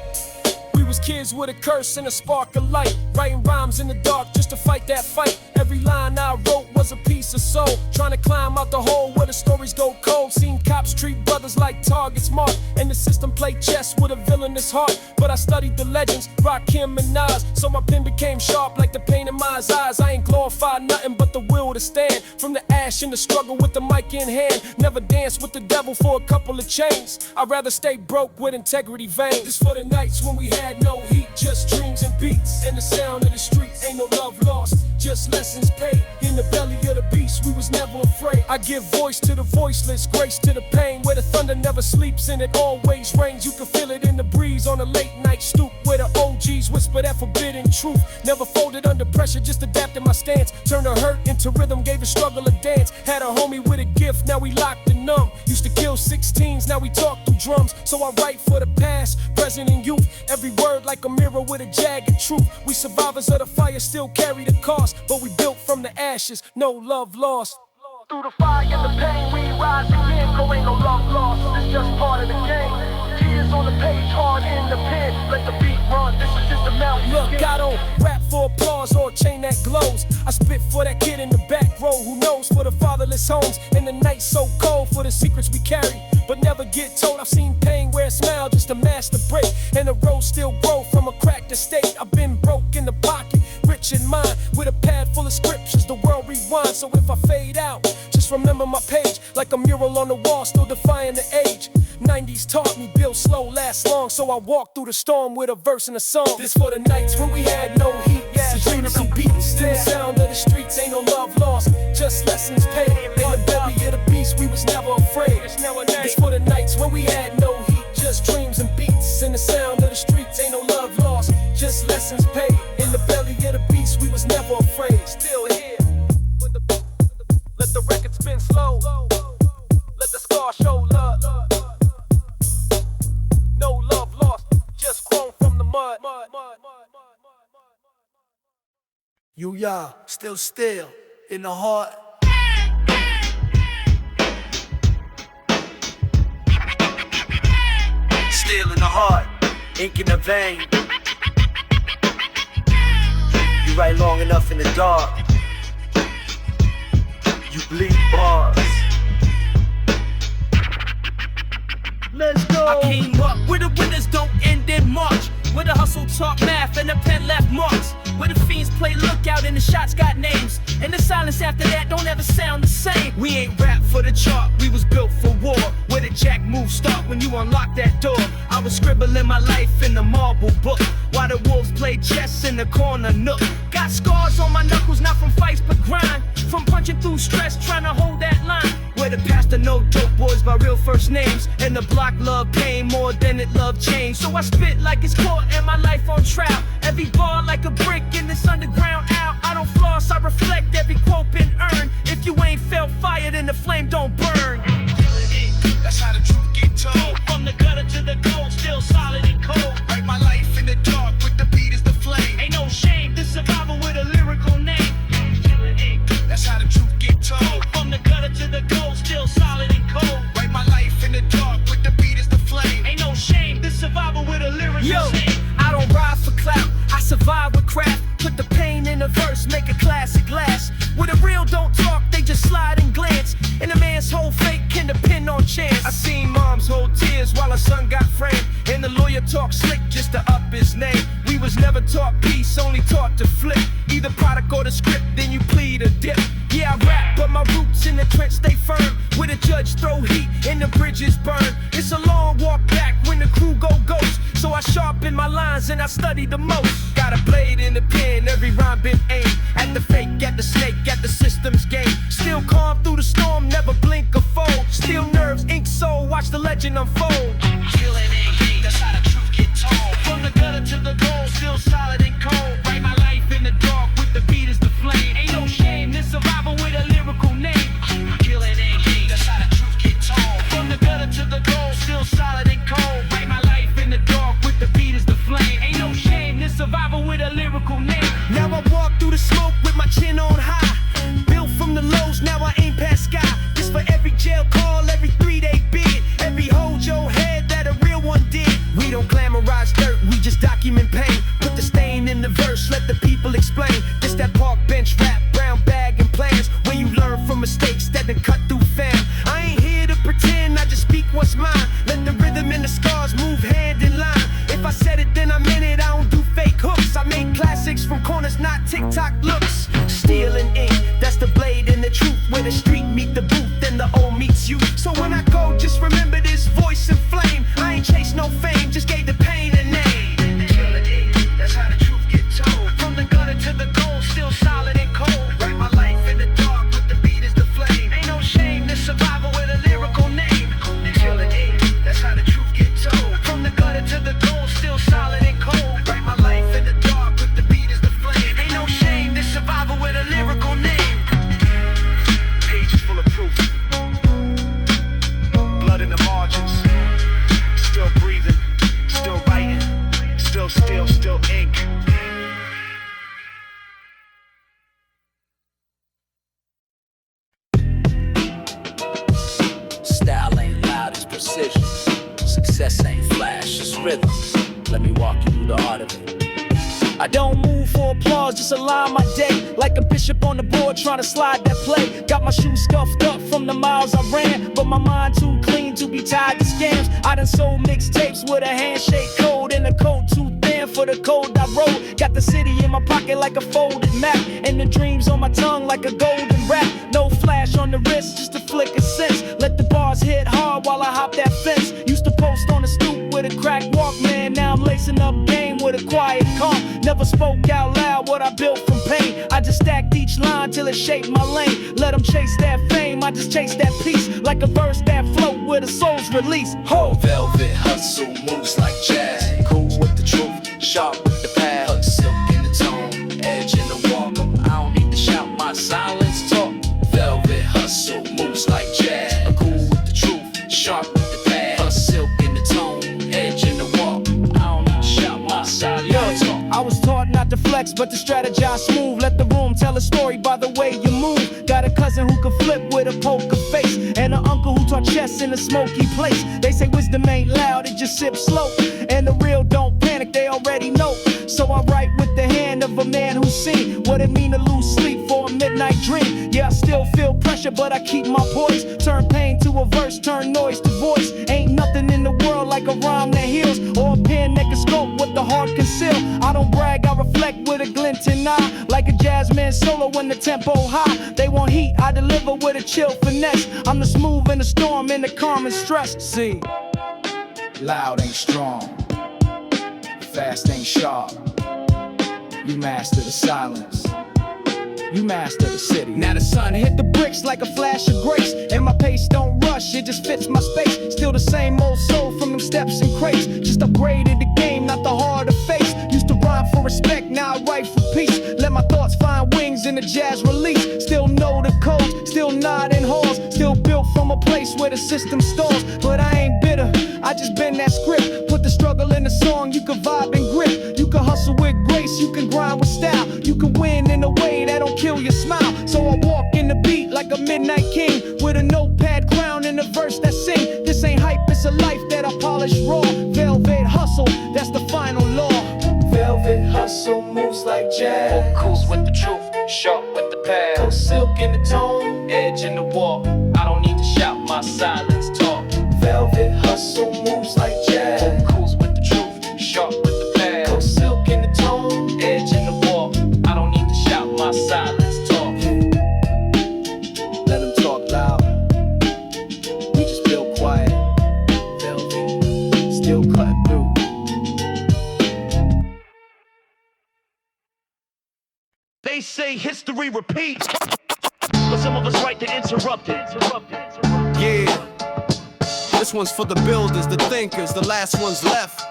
We was kids with a curse and a spark of light, writing rhymes in the dark just to fight that fight. Every line I wrote was a piece of soul, trying to climb out the hole where the stories go cold. Seen cops treat brothers like targets marked, and the system played chess with a villainous heart. But I studied the legends, Rakim and Nas, so my pen became sharp like the pain in my eyes. I ain't glorified nothing but the will to stand from the ash in the struggle with the mic in hand. Never dance with the devil for a couple of chains. I'd rather stay broke with integrity veins. This for the nights when we had no heat, just dreams and beats, and the sound of the streets. Ain't no love lost, just lessons paid. In the belly of the beast, we was never afraid. I give voice to the voiceless, grace to the pain. Where the thunder never sleeps and it always rains. You can feel it in the breeze on a late night stoop, where the OGs whisper that forbidden truth. Never folded under pressure, just adapted my stance. Turned a hurt into rhythm, gave a struggle a dance. Had a homie with a gift, now we locked and numb. Used to kill 16s, now we talk through drums. So I write for the past, present and youth. Every word like a mirror with a jagged truth. We survivors of the fire still carry the cost, but we built from the ashes, no love lost.
Through the fire and the pain, we rise again. Go ain't no love lost, it's just part of the game. Tears on the page, hard in the pen. Let the beat run, this is just a mountain.
Look, I don't rap for applause or a chain that glows. I spit for that kid in the back row who knows, for the fatherless homes and the night so cold, for the secrets we carry but never get told. I've seen pain wear a smile just to mask the break, and the road still grow from a cracked estate. I've been broke in the pocket, rich in mind, with a pad full of scriptures, the world rewinds. So if I fade out, just remember my page, like a mural on the wall, still defying the age. 90s taught me build slow, last long, so I walk through the storm with a verse and a song. This for the nights when we had no heat, yeah, dreams and beats. Still sound of the streets, ain't no love lost, just lessons paid. In the belly of the beast, we was never afraid. This for the nights when we had no heat, just dreams and beats. In the sound of the streets, ain't no love lost, just lessons paid. In the belly of the beast, we was never afraid. Still here, when let the record spin slow, let the scar show love. No love lost, just grown from the mud.
You y'all, still in the heart. Still in the heart, ink in the vein. You write long enough in the dark, you bleed bars. Let's go.
I came up where the winners don't end in March, where the hustle taught math and the pen left marks, where the fiends play lookout and the shots got names, and the silence after that don't ever sound the same. We ain't rap for the chart, we was built for war, where the jack moves start when you unlock that door. I was scribbling my life in the marble book, while the wolves played chess in the corner nook. Got scars on my knuckles, not from fights but grind, from punching through stress, trying to hold that line. Where the pastor know dope boys by real first names, and the block love pain more than it love change. So I spit like it's court and my life on trial, every bar like a brick in this underground out. I don't floss, I reflect every quote been earned. If you ain't felt fire, then the flame don't burn.
That's how the truth get told.
From the gutter to the gold, still solid and cold.
Write my life in the dark with the beat as the flame.
Ain't no shame, this survival with a lyrical name.
That's how the truth get told.
From the gutter to the gold, still solid and cold.
Write my life in the dark with the beat as the flame.
Ain't no shame, this survival with a lyrical name.
I don't ride for clout, I survive with craft. Put the pain in a verse, make a classic last. Where the real don't talk, they just slide and glance. And a man's whole fate can depend on chance. I seen moms hold tears while her son got framed, and the lawyer talk slick just to up his name. We was never taught peace, only taught to flip. Either product or the script, then you plead or dip. Yeah, I rap, but my roots in the trench stay firm. Where the judge throw heat and the bridges burn. It's a long walk back when the crew go ghost, so I sharpen my lines and I study the most. Got a blade in the pen, every rhyme been aimed at the fake, at the snake, at the system's game. Still calm through the storm, never blink or fold. Still nerves, ink soul, watch the legend unfold.
Killing it, that's how the truth get told.
From the gutter to the gold, still solid and cold. Write my life in the dark with the beat as the flame. Ain't no shame, this survival with a lyrical name.
Killing it, that's how the truth get told.
From the gutter to the gold, still solid and cold. Write my life in the dark with the beat as the flame. Ain't no shame, this survival with a lyrical name.
Now I walk through the smoke with my chin on high. Built from the lows, now I aim past sky. This for every jail call, every 3-day bid. Every hold your head against you. So when I go, just remember this voice and flame. I ain't chased no fame, just gave the pain a name. That's how the truth get told. From the gutter to the goal, still solid and cold. Write my life in the dark, but the beat is the flame. Ain't no shame, this survival with a lyrical name. That's how the truth get told. From the gutter to the goal, still solid and cold. Write my life in the dark, but the beat is the flame. Ain't no shame, this survival with a lyrical name. Pages full of proof. Blood in the margins. Still breathing, still writing, still ink.
Style ain't loud, it's precision. Success ain't flash, it's rhythm. Let me walk you through the art of it.
I don't move for applause, just align my day. Like a bishop on the board trying to slide that play. Got my shoes scuffed up from the miles I ran, but my mind too clean to be tied to scams. I done sold mixtapes with a handshake code and a coat too thin for the code I wrote. Got the city in my pocket like a folded map, and the dreams on my tongue like a golden rap. No flash on the wrist, just a flick of sense. Let the bars hit hard while I hop that fence. Used to post on the stoop with a crack Walkman. Now I'm lacing up game with a quiet calm. Never spoke out loud what I built from pain. I just stacked each line till it shaped my lane. Let them chase that fame, I just chase that peace. Like a verse that float where the soul's released. Ho!
Velvet hustle moves like jazz. Cool with the truth, sharp with the pad. Silk in the tone, edge in the walk. I don't need to shout, my silence talk. Velvet hustle moves like jazz. Cool with the truth, sharp with the pad. Silk in the tone, edge in the walk. I don't need to shout, my silence talk.
I was taught not to flex, but to strategize smooth. Let the room tell a story by the way you move. Got a cousin who could flip with a poker face, and an uncle who taught chess in a smoky place. They say wisdom ain't loud, it just sips slow. And the real don't panic, they already know. So I write with the hand of a man who's seen what it mean to lose sleep for a midnight dream. Yeah, I still feel pressure, but I keep my poise. Turn pain to a verse, turn noise to voice. Ain't nothing in the world like a rhyme that heals, or a pen that can scope what the heart conceal. I don't brag, I reflect with a glint in eye. Like a jazz man solo when the tempo high. They want heat, I deliver with a chill finesse. I'm the smooth in the storm and the calm and stress. See, loud ain't strong, fast ain't sharp. You master the silence, you master the city. Now the sun hit the bricks like a flash of grace, and my pace don't rush, it just fits my space. Still the same old soul from them steps and crates. Just upgraded the game, not the hard to face. Used to rhyme for respect, now I write for peace. Let my thoughts find wings in the jazz release. Still know the codes, still nod in halls. Still built from a place where the system stalls. But I ain't bitter, I just bend that script. Put the struggle in the song, you can vibe and grip. You can hustle with grace, you can grind with style. You can win in a way that don't kill your smile. So I walk in the beat like a midnight king, with a notepad crown and a verse that sing. This ain't hype, it's a life that I polish raw. Velvet hustle, that's the final law. Velvet hustle moves like jazz. Cool with the truth, sharp with the pad. Silk in the tone, edge in the walk. I don't need to shout, my silence talk. Velvet hustle moves like jazz. Cool with the truth, sharp with the pad. Silk in the tone, edge in the walk. I don't need to shout, my silence talk. Let them talk loud, we just build quiet. Velvet, still cutting through.
They say history repeats, but some of us write to interrupt it.
Yeah, this one's for the builders, the thinkers, the last ones left.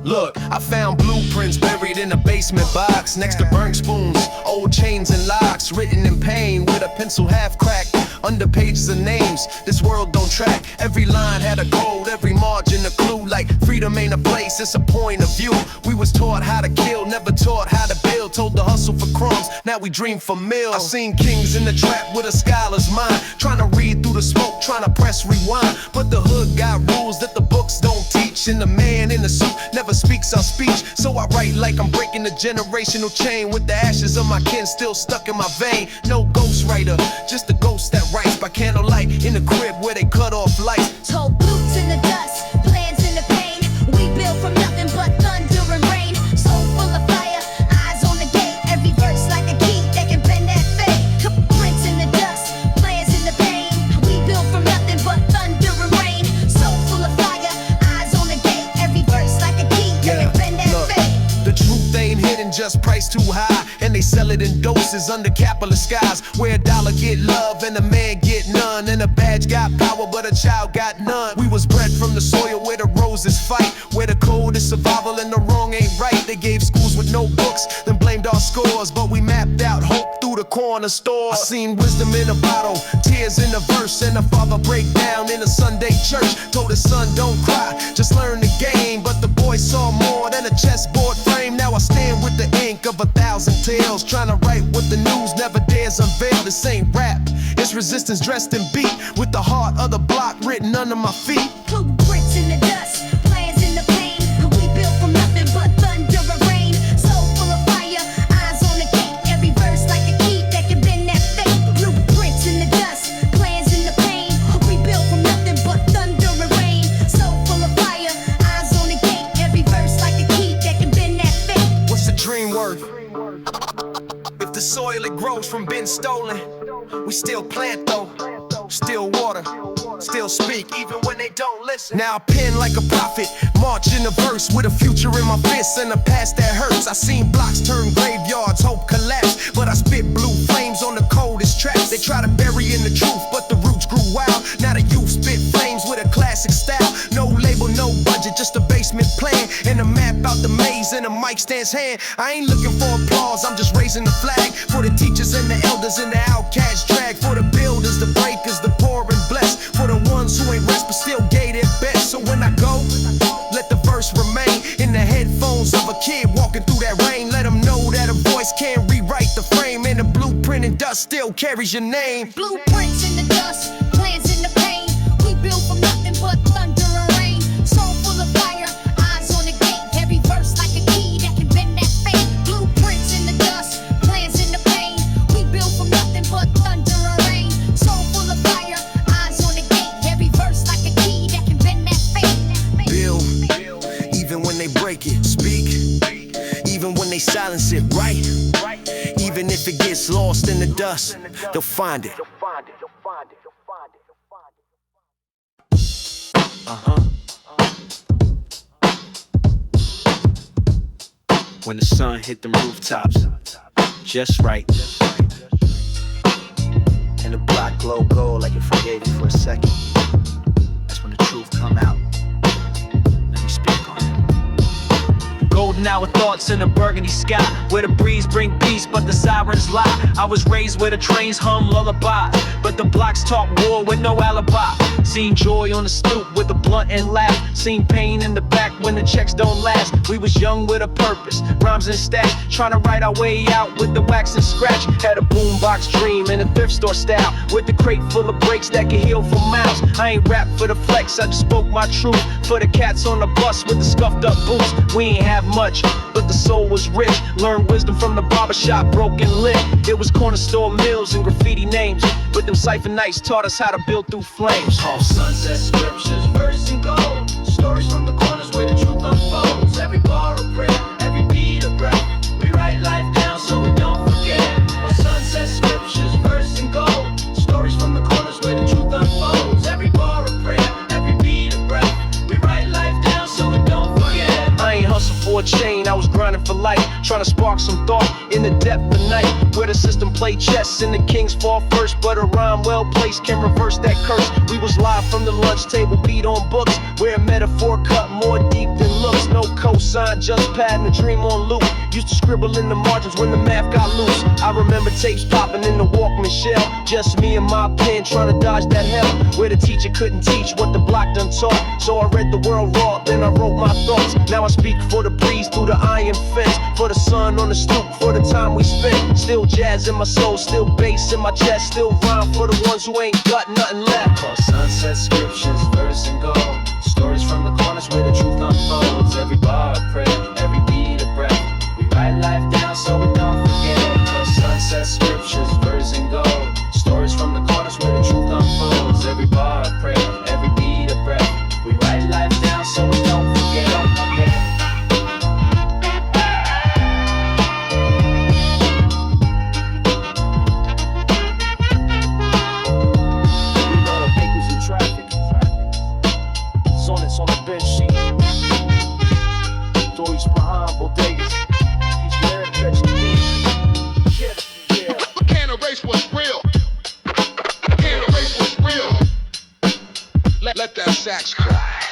Look, I found blueprints buried in a basement box, next to burnt spoons, old chains and locks, written in pain with a pencil half cracked. Under pages of names, this world don't track. Every line had a code, every margin a clue. Like freedom ain't a place, it's a point of view. We was taught how to kill, never taught how to build. Told to hustle for crumbs, now we dream for meals. I seen kings in the trap with a scholar's mind, trying to read through the smoke, trying to press rewind. But the hood got rules that the books don't teach, and the man in the suit never speaks our speech. So I write like I'm breaking the generational chain, with the ashes of my kin still stuck in my vein. No ghostwriter, just a ghost that writes by candlelight in the crib where they cut off lights.
Told boots in the dust, plans in the pain. We build from nothing but thunder and rain. Soul full of fire, eyes on the gate. Every verse like a key that can bend that fate. Couple prints in the dust, plans in the pain.
dust price too high, and they sell it in doses under capitalist skies, where a dollar get love and a man get none, and a badge got power but a child got none. We was bred from the soil where the roses fight, where the code is survival and the wrong ain't right. They gave schools with no books, then blamed our scores, but we mapped out hope through the corner store. I seen wisdom in a bottle, tears in a verse, and a father break down in a Sunday church. Told his son, don't cry, just learn the game. But the boy saw more than a chessboard frame. Now I stand with the ink of 1,000 tales, trying to write what the news never dares unveil. This ain't rap, it's resistance dressed in beat, with the heart of the block written under my feet.
Blueprints in the dust, plans in the pain. We built from nothing but thunder and rain. Soul full of fire, eyes on the gate. Every verse like a key that can bend that fate. Blueprints in the dust, plans in the pain. We built from nothing but thunder and rain. Soul full of fire, eyes on the gate. Every verse like a key that can bend that fate.
What's a dream worth? If the soil it grows from been stolen, we still plant though, still water, still speak, even when they don't listen. Now I pen like a prophet, march in a verse with a future in my fists and a past that hurts. I seen blocks turn graveyards, hope collapse, but I spit blue flames on the coldest tracks. They try to bury in the truth, but the roots grew wild. Now the youth spit flames with a classic style. No label, no budget, just a basement plan, and a map out the maze in a mic stand's hand. I ain't looking for applause, I'm just raising the flag for the teachers and the elders and the outcast drag, for the builders, the breakers, the poor and blessed, for the ones who ain't rest but still gave their best. So when I go, let the verse remain in the headphones of a kid walking through that rain. Let them know that a voice can't rewrite the frame, and the blueprint in dust still carries your name.
Blueprints in the dust, plans in the pain. We built from nothing but thunder and rain. Soul full of fire, eyes on the gate. Every verse like a key that can bend that fate. Blueprints in the dust, plans in the pain. We built from nothing but thunder and rain. Soul full of fire, eyes on the gate. Every verse like a key that can bend that fate.
Build, even when they break it. Speak, even when they silence it. Right, even if it gets lost in the dust, they'll find it.
When the sun hit them rooftops, just right,
And the block glow gold like it forgave you for a second. That's when the truth come out. Let me speak on it.
golden hour thoughts in a burgundy sky, where the breeze bring peace but the sirens lie. I was raised where the trains hum lullaby, but the blocks talk war with no alibi. Seen joy on the stoop with a blunt and laugh, seen pain in the back when the checks don't last. We was young with a purpose, rhymes and stats, trying to write our way out with the wax and scratch. Had a boombox dream in a thrift store style, with the crate full of breaks that can heal for miles. I ain't rap for the flex, I just spoke my truth for the cats on the bus with the scuffed up boots. We ain't have much, but the soul was rich. Learned wisdom from the barbershop, broken lit. It was corner store meals and graffiti names, but them cipher nights taught us how to build through flames.
All sunset scriptures, verse and gold. Stories from the corners where the truth unfolds. Every bar a prayer, every beat a breath. We write life down so we don't forget. All sunset scriptures, verse and gold. Stories from the corners where the truth unfolds. Every bar a prayer, every beat a breath. We write life down so we don't forget.
I ain't hustle for a chain, I was grinding for life, trying to spark some thought in the depth of night, where the system played chess and the kings fall first, but a rhyme well placed can reverse that curse. We was live from the lunch table, beat on books, where a metaphor cut more deep than looks. No cosign, just padding a dream on loop. Used to scribble in the margins when the math got loose. I remember tapes popping in the Walkman shell, just me and my pen trying to dodge that hell, where the teacher couldn't teach what the block done taught. So I read the world raw, then I wrote my thoughts. Now I speak for the breeze through the iron fence, for the sun on the stoop, for the time we spent. Still jazz in my soul, still bass in my chest, still rhyme for the ones who ain't got nothing left.
All sunset scriptures, verse and gold. Stories from the corners where the truth unfolds. Every bar a prayer, every beat a breath. We write life down so we don't forget. All sunset scriptures, verse and gold. Stories from the corners where the truth unfolds. Every bar a prayer, every beat a breath. We write life down so we don't forget.
Let that sax cry.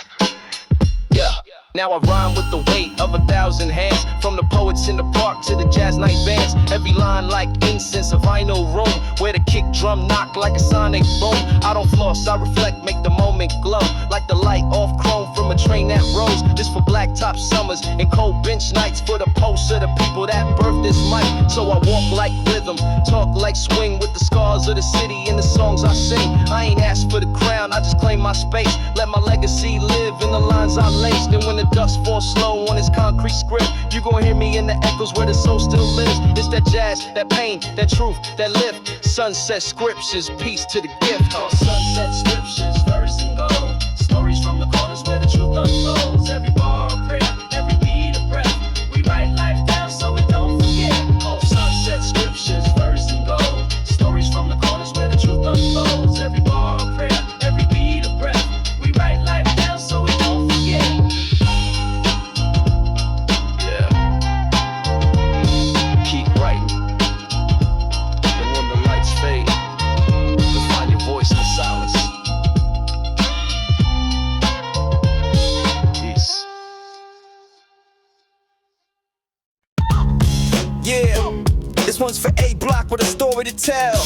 Yeah. Now I rhyme with the weight of 1,000 hands. From the poets in the park to the jazz night bands. Every line like incense, a vinyl room where the kick drum knock like a sonic boom. I don't floss, I reflect, make the moment glow like the light off chrome from a train that rolls. This for blacktop summers and cold bench nights. For the pulse of the people that birthed this mic. So I walk like rhythm, talk like swing with the scars of the city in the songs I sing. I ain't asked for the crown, I just claim my space. Let my legacy live in the lines I laced. And when the dust falls slow on this concrete script, you gon' hear me in the echoes where the soul still lives. It's that jazz, that pain, that truth, that lift. Sunset scriptures, peace to the gift. Sunset scriptures, verse and gold. Stories from the corners where the truth unfolds. Every bar a prayer, every beat a breath. We write life down so we don't forget. Oh, sunset scriptures, verse and gold. Stories from the corners where the truth unfolds. Every bar a prayer, every beat a breath. We write life down so we don't forget.
Yeah, this one's for A Block with a story to tell.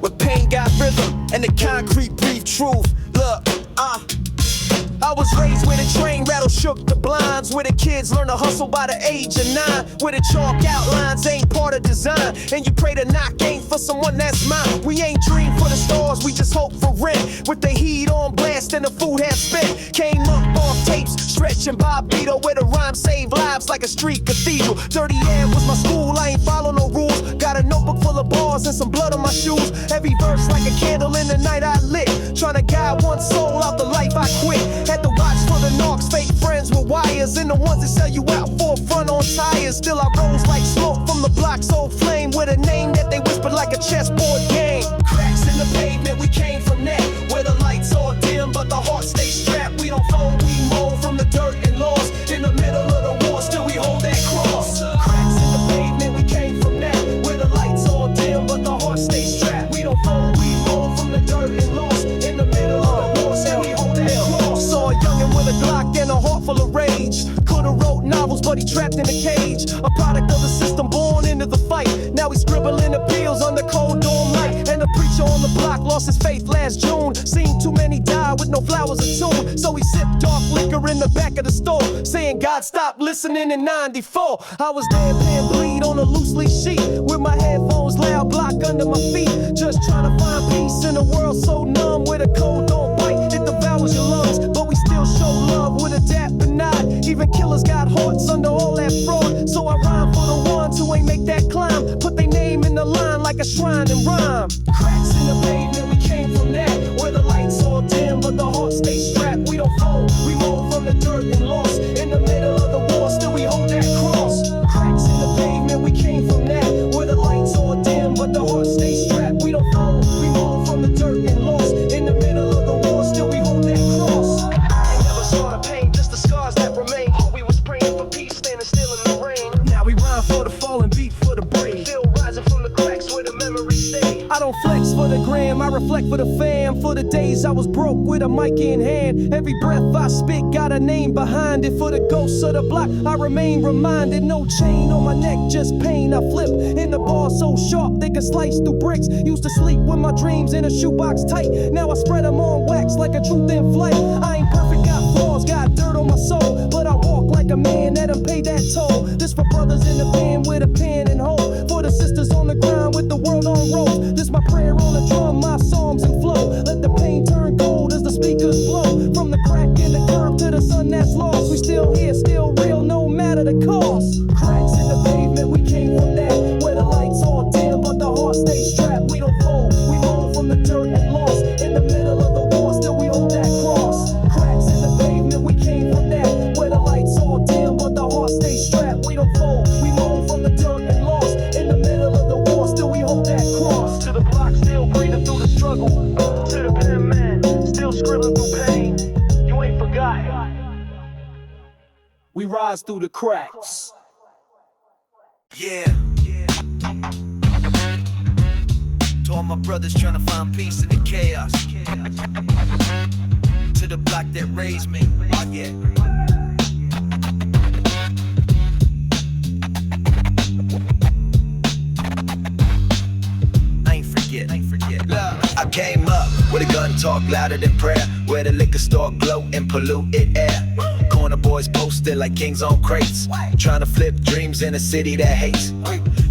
Where pain got rhythm and the concrete breathed truth. Look, I was raised where the train rattle shook the blinds. Where the kids learn to hustle by the age of 9. Where the chalk outlines ain't part of design. And you pray the knock ain't for someone that's mine. We ain't dream for the stars, we just hope for rent. With the heat on blast and the food half spent. Came up off tapes, stretching Bob Beetle. Where the rhyme saved lives like a street cathedral. Dirty air was my school, I ain't follow no rules. Got a notebook full of bars and some blood on my shoes. Every verse like a candle in the night I lit. Trying to guide one soul out the life I quit. Had to watch for the narcs, fake friends with wires. And the ones that sell you out for a front on tires. Still I rose like smoke from the block's old flame. With a name that they whispered like a chessboard game. Cracks in the pavement, we came from that. Where the lights all dim, but the heart stays strapped. We don't fold, we mold from the dirt and lost. In the middle of the war, still we hold that cross. Cracks in the pavement, we came from that. Where the lights all dim, but the heart stays strapped. We don't fold, we mold from the dirt and lost. In the middle of the war, still we hold that cross. Saw a youngin' with a Glock and a heart full of rage. Could've wrote novels, but he trapped in a cage. A product of the system born into the fight. Now he's scribbling appeals on the cold dawn light. And the preacher on the block lost his faith last June. Seen too many die with no flowers or tune. So he sipped dark liquor in the back of the store, saying God stopped listening in 94. I was there paying bleed on a loose leaf sheet. With my headphones loud, block under my feet. Just trying to find peace in a world so numb. Where the cold don't bite, it devours your lungs. But we still show love with a dap and nod. Even killers got hearts under all that fraud. So I rhyme for the ones who ain't make that climb. Put their name in the line like a shrine and rhyme. Cracks in the pavement, we came from that. Where the lights all dim, but the heart stays strapped. We don't fold, we roll from the dirt and lost. In the middle of the war, still we hold that cross. Cracks in the pavement, we came from that. Where the lights all dim, but the heart stays strapped. We don't fold, we roll from the dirt and lost. In the middle of the war, still we hold that cross. I never saw the pain, just the scars that remain. We was praying for peace, standing still in the rain. Now we rhyme for the fallen, beat for the brave. Still rising from the cracks where the memories stay. I don't flex for the gram, I reflect for the fam. For the days I was broke with a mic in hand. Every breath I spit got a name behind it. For the ghosts of the block, I remain reminded. No chain on my neck, just pain. I flip in the bar so sharp they can slice through bricks. Used to sleep with my dreams in a shoebox tight. Now I spread them on wax like a truth in flight. I ain't perfect, got flaws, got dirt on my soul. But I walk like a man that done paid that toll. This for brothers in the band with a pen and hope. For the sisters on the ground with the world on roll. This my prayer on the drum, my psalms and flow. Let the pain turn gold as the speakers blow. From the crack in the curb to the sun that's lost. We still here, still real, no matter the cost. Cracks in the pavement, we came from that. Where the lights all dim, but the heart stays strapped. We don't fold, we roll from the dirt and lost. In the middle of the war, still we hold that cross. Cracks in the pavement, we came from that. Where the lights all dim, but the heart stays strapped. We don't fold, we roll from the dirt and lost. In the middle of the war, still we hold that cross. To the block, still breathing through the struggle. To the pen man, still scribbling through pain. You ain't forgotten. We rise through the cracks. Yeah. To all my brothers trying to find peace in the chaos. To the that raised me. Oh yeah. Ain't forget. I came up with a gun talk louder than prayer, where the liquor store glow and polluted air. Corner boys posted like kings on crates, trying to flip dreams in a city that hates.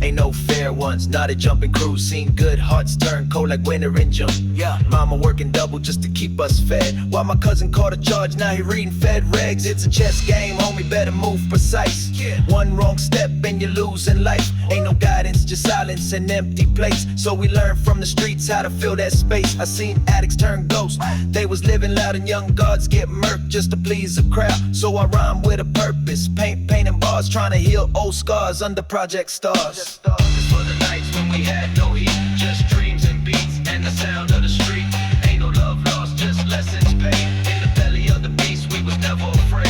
Ain't no fair ones, not a jumping crew. Seen good hearts turn cold like winter in June. Yeah, mama working double just to keep us fed, while my cousin caught a charge, now he reading fed regs. It's a chess game, homie, better move precise. One wrong step and you lose in life. Ain't no guidance, just silence and empty plates. So we learn from the streets how to fill that space. I seen addicts turn ghosts, they was living loud, and young gods get murked just to please a crowd. So I rhyme with a purpose, painting bars, trying to heal old scars under Project Stars.
For the nights when we had no heat, just dreams and beats and the sound of the street. Ain't no love lost, just lessons paid. In the belly of the beast, we was never afraid.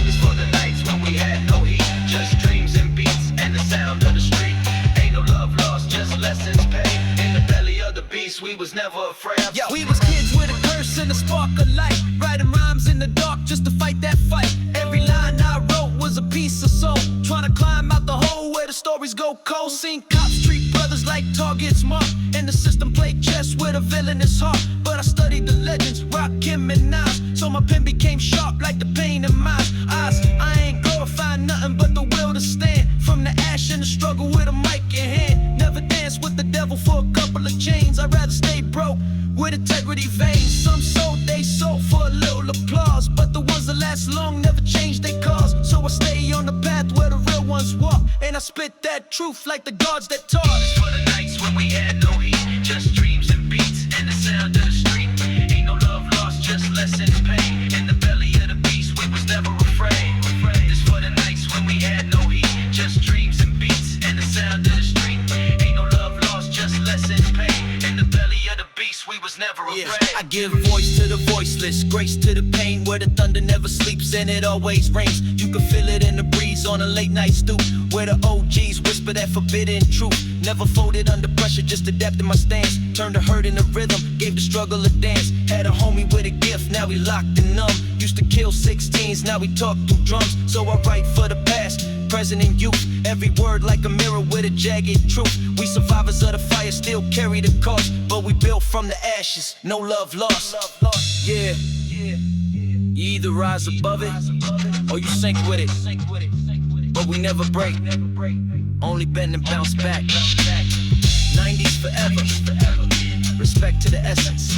It's for the nights when we had no heat, just dreams and beats and the sound of the street. Ain't no love lost, just lessons paid. In the belly of the beast, we was never afraid.
Yo, we was kids with a curse and a spark of light, writing rhymes in the dark just to fight that fight. Every line I wrote was a piece of soul, trying to climb out the hole where the stories go cold. Seen cops treat brothers like targets marked, and the system played chess with a villainous heart. But I studied the legends, Rock, Kim, and Nas, so my pen became sharp like the pain in my eyes. I ain't glorifying nothing but the will to stand from the ash and the struggle with a mic in hand. Never dance with the devil for a couple of chains, I'd rather stay broke with integrity veins. Some sold they sold for a little applause, but the ones that last long never change their cause. So I stay on the path where the real ones walk, and I spit that truth like the gods that taught.
For the nights when we had no heat, just dreams and beats and the sound of the street. Ain't no love lost, just lessons paid. In the belly of the beast, we was never afraid. This for the nights when we had no heat, just dreams and beats and the sound of the street. Ain't no love lost, just lessons paid. In the belly of the beast, we was never afraid.
I give voice to the voiceless, grace to the pain, where the thunder never sleeps and it always rains. You can feel it in the breeze on a late night stoop, where the OGs whisper that forbidden truth. Never folded under pressure, just adapted my stance. Turned the hurt into rhythm, gave the struggle a dance. Had a homie with a gift, now he locked and numb. Used to kill 16s, now we talk through drums. So I write for the past, present and youth. Every word like a mirror with a jagged truth. We survivors of the fire, still carry the cost, but we built from the ashes, no love lost. Yeah, you either rise above it or you sink with it, but we never break, only bend and bounce back. 90s forever, respect to the essence.